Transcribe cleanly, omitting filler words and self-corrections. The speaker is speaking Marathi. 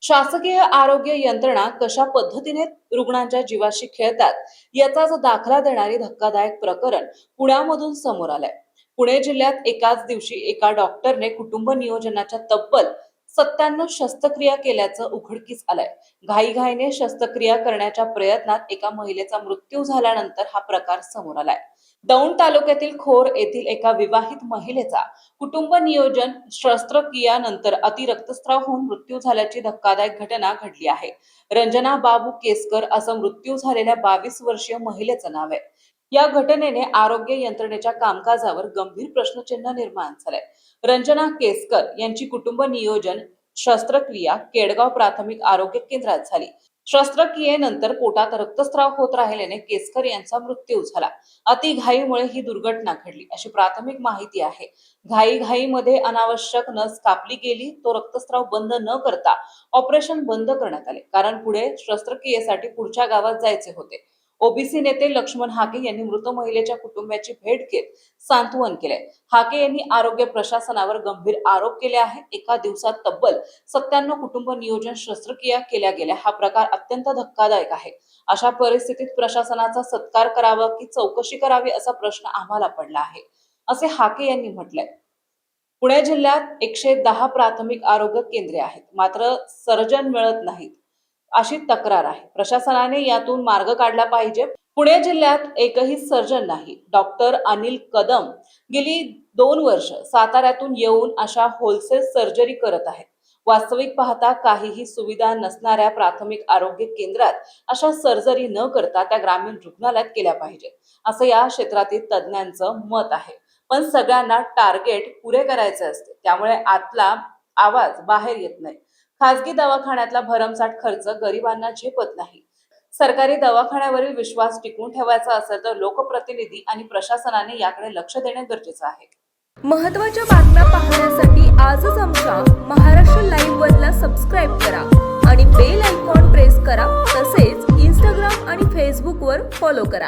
शासकीय आरोग्य यंत्रणा कशा पद्धतीने रुग्णांच्या जीवाशी खेळतात याचाच दाखला देणारी धक्कादायक प्रकरण पुण्यामधून समोर आलंय। पुणे जिल्ह्यात एकाच दिवशी एका डॉक्टरने कुटुंब नियोजनाच्या तब्बल 97 शस्त्रक्रिया केल्याचं उघडकीस आलंय। घाईघाईने शस्त्रक्रिया करण्याच्या प्रयत्नात एका महिलेचा मृत्यू झाल्यानंतर हा प्रकार समोर आलाय। दौंड तालुक्यातील खोर येथील एका विवाहित महिलेचा कुटुंब नियोजन शस्त्रक्रियानंतर अतिरक्तस्राव होऊन मृत्यू झाल्याची धक्कादायक घटना घडली आहे। रंजना बाबू केसकर असं मृत्यू झालेल्या 22 वर्षीय महिलेचं नाव आहे। या घटनेने आरोग्य यंत्रणेच्या कामकाजावर गंभीर प्रश्नचिन्ह निर्माण झालंय। रंजना केसकर यांची कुटुंब नियोजन शस्त्रक्रिया केडगाव प्राथमिक आरोग्य केंद्रात झाली। शस्त्रक्रियेनंतर पोटात रक्तस्राव होत राहिल्याने केसकर यांचा मृत्यू झाला। अतिघाईमुळे ही दुर्घटना घडली अशी प्राथमिक माहिती आहे। घाईघाईमध्ये अनावश्यक नस कापली गेली, तो रक्तस्राव बंद न करता ऑपरेशन बंद करण्यात आले, कारण पुढे शस्त्रक्रियेसाठी पुढच्या गावात जायचे होते। ओबीसी नेते लक्ष्मण हाके यांनी मृत महिलेच्या कुटुंबियाची भेट घेत सांत्वन केले। हाके यांनी आरोग्य प्रशासनावर गंभीर आरोप केले आहेत। एका दिवसात तब्बल 97 कुटुंब नियोजन शस्त्रक्रिया केल्या गेल्या, हा प्रकार अत्यंत धक्कादायक आहे। अशा परिस्थितीत प्रशासनाचा सत्कार करावा की चौकशी करावी असा प्रश्न आम्हाला पडला आहे, असे हाके यांनी म्हटलंय। पुणे जिल्ह्यात 110 प्राथमिक आरोग्य केंद्रे आहेत, मात्र सर्जन मिळत नाहीत अशी तक्रार आहे। प्रशासनाने यातून मार्ग काढला पाहिजे। पुणे जिल्ह्यात एकही सर्जन नाही। डॉक्टर अनिल कदम गेली 2 वर्ष साताऱ्यातून येऊन अशा होलसेल सर्जरी करत आहेत। वास्तविक पाहता काहीही सुविधा नसणाऱ्या प्राथमिक आरोग्य केंद्रात अशा सर्जरी न करता त्या ग्रामीण रुग्णालयात केल्या पाहिजेत, असं या क्षेत्रातील तज्ञांचं मत आहे। पण सगळ्यांना टार्गेट पुरे करायचे असते, त्यामुळे आतला आवाज बाहेर येत नाही। खासगी दवाखान्यातला भरमसाठ खर्च गरिबांना झेपत नाही। सरकारी दवाखान्यावरील विश्वास टिकवून ठेवायचा असेल तर लोकप्रतिनिधी आणि प्रशासनाने याकडे लक्ष देणे गरजेचे आहे। महत्त्वाच्या बातम्या पाहण्यासाठी आजच आमच्या महाराष्ट्र लाईव्ह वर